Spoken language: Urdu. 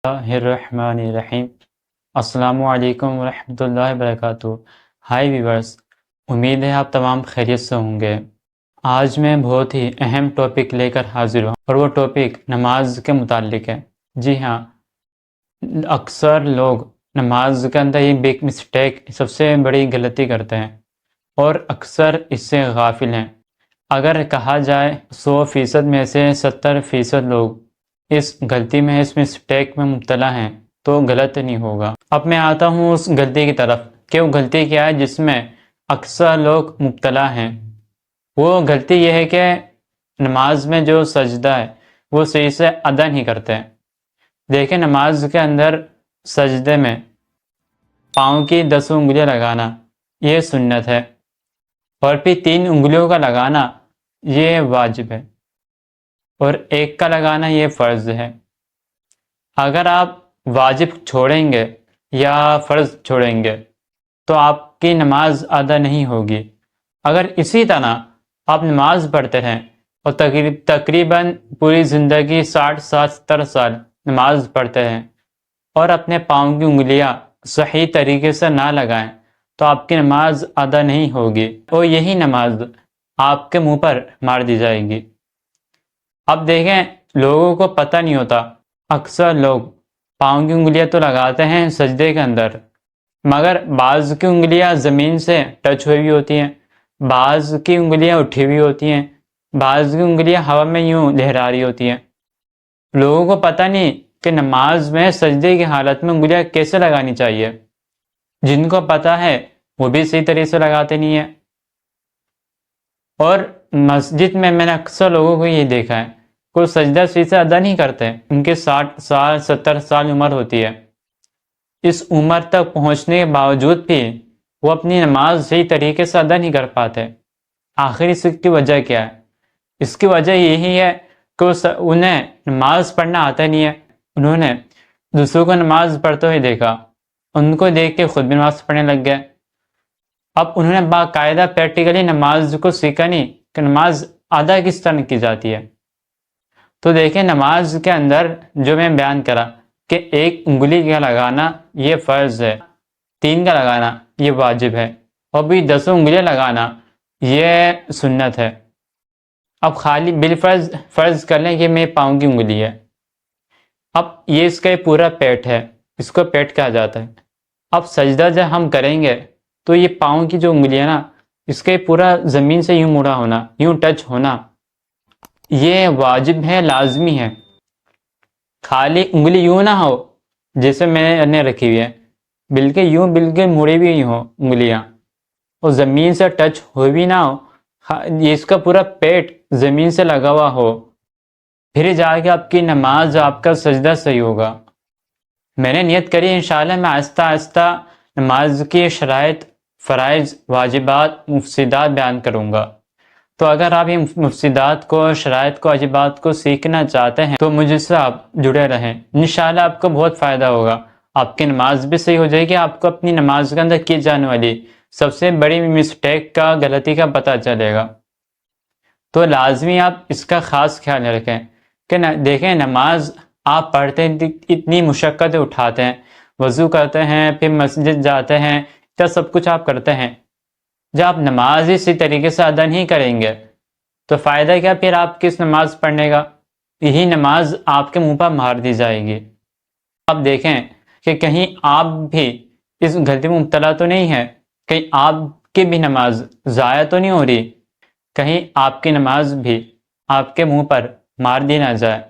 الرحمن الرحیم۔ السلام علیکم ورحمۃ اللہ وبرکاتہ۔ ہائی ویورز، امید ہے آپ تمام خیریت سے ہوں گے۔ آج میں بہت ہی اہم ٹاپک لے کر حاضر ہوں اور وہ ٹاپک نماز کے متعلق ہے۔ جی ہاں، اکثر لوگ نماز کے اندر یہ بگ مسٹیک، سب سے بڑی غلطی کرتے ہیں اور اکثر اس سے غافل ہیں۔ اگر کہا جائے 100% میں سے 70% لوگ اس غلطی میں، اس مسٹیک میں مبتلا ہیں تو غلط نہیں ہوگا۔ اب میں آتا ہوں اس غلطی کی طرف کہ وہ غلطی کیا ہے جس میں اکثر لوگ مبتلا ہیں۔ وہ غلطی یہ ہے کہ نماز میں جو سجدہ ہے وہ صحیح سے ادا نہیں کرتے۔ دیکھیں، نماز کے اندر سجدے میں پاؤں کی 10 انگلیاں لگانا یہ سنت ہے، اور پھر 3 انگلیوں کا لگانا یہ واجب ہے، اور ایک کا لگانا یہ فرض ہے۔ اگر آپ واجب چھوڑیں گے یا فرض چھوڑیں گے تو آپ کی نماز ادا نہیں ہوگی۔ اگر اسی طرح آپ نماز پڑھتے ہیں اور تقریباً پوری زندگی 60-70 سال نماز پڑھتے ہیں اور اپنے پاؤں کی انگلیاں صحیح طریقے سے نہ لگائیں تو آپ کی نماز ادا نہیں ہوگی اور یہی نماز آپ کے منہ پر مار دی جائے گی۔ اب دیکھیں، لوگوں کو پتہ نہیں ہوتا، اکثر لوگ پاؤں کی انگلیاں تو لگاتے ہیں سجدے کے اندر، مگر بعض کی انگلیاں زمین سے ٹچ ہوئی ہوتی ہیں، بعض کی انگلیاں اٹھی ہوئی ہوتی ہیں، بعض کی انگلیاں ہوا میں یوں لہرا رہی ہوتی ہیں۔ لوگوں کو پتہ نہیں کہ نماز میں سجدے کی حالت میں انگلیاں کیسے لگانی چاہیے۔ جن کو پتہ ہے وہ بھی صحیح طریقے سے لگاتے نہیں ہیں۔ اور مسجد میں نے اکثر لوگوں کو یہ دیکھا ہے، کوئی سجدہ صحیح سے ادا نہیں کرتے، ان کے 60 سال 70 سال عمر ہوتی ہے۔ اس عمر تک پہنچنے کے باوجود بھی وہ اپنی نماز صحیح طریقے سے ادا نہیں کر پاتے۔ آخر اس کی وجہ کیا ہے؟ اس کی وجہ یہی ہے کہ انہیں نماز پڑھنا آتا نہیں ہے۔ انہوں نے دوسروں کو نماز پڑھتے ہوئے دیکھا، ان کو دیکھ کے خود بھی نماز پڑھنے لگ گئے۔ اب انہوں نے باقاعدہ پریکٹیکلی نماز کو سیکھا نہیں کہ نماز ادا کس طرح کی جاتی ہے۔ تو دیکھیں، نماز کے اندر جو میں بیان کرا کہ 1 انگلی کا لگانا یہ فرض ہے، 3 کا لگانا یہ واجب ہے، اور بھی 10 انگلیاں لگانا یہ سنت ہے۔ اب خالی بالفرض فرض کر لیں کہ میرے پاؤں کی انگلی ہے، اب یہ اس کا پورا پیٹ ہے، اس کو پیٹ کہا جاتا ہے۔ اب سجدہ جب ہم کریں گے تو یہ پاؤں کی جو انگلیاں نا، اس کے پورا زمین سے یوں مڑا ہونا، یوں ٹچ ہونا یہ واجب ہے، لازمی ہے۔ خالی انگلی یوں نہ ہو جیسے میں نے رکھی ہوئی ہے، بلکہ یوں بالکل مڑی بھی ہو انگلیاں، اور زمین سے ٹچ ہوئی بھی نہ ہو، اس کا پورا پیٹ زمین سے لگا ہوا ہو، پھر جا کے آپ کی نماز، آپ کا سجدہ صحیح ہوگا۔ میں نے نیت کری انشاءاللہ میں آہستہ آہستہ نماز کی شرائط، فرائض، واجبات، مفسدات بیان کروں گا۔ تو اگر آپ ان مفسدات کو، شرائط کو، واجبات کو سیکھنا چاہتے ہیں تو مجھ سے آپ جڑے رہیں، انشاءاللہ آپ کو بہت فائدہ ہوگا۔ آپ کی نماز بھی صحیح ہو جائے گی، آپ کو اپنی نماز کے اندر کی جانے والی سب سے بڑی مسٹیک کا، غلطی کا پتہ چلے گا۔ تو لازمی آپ اس کا خاص خیال رکھیں کہ دیکھیں، نماز آپ پڑھتے ہیں، اتنی مشقتیں اٹھاتے ہیں، وضو کرتے ہیں، پھر مسجد جاتے ہیں، تو سب کچھ آپ کرتے ہیں۔ جب آپ نماز اسی طریقے سے ادا نہیں کریں گے تو فائدہ کیا پھر آپ کس نماز پڑھنے کا؟ یہی نماز آپ کے منہ پر مار دی جائے گی۔ آپ دیکھیں کہ کہیں آپ بھی اس غلطی میں مبتلا تو نہیں ہے، کہیں آپ کی بھی نماز ضائع تو نہیں ہو رہی، کہیں آپ کی نماز بھی آپ کے منہ پر مار دی نہ جائے۔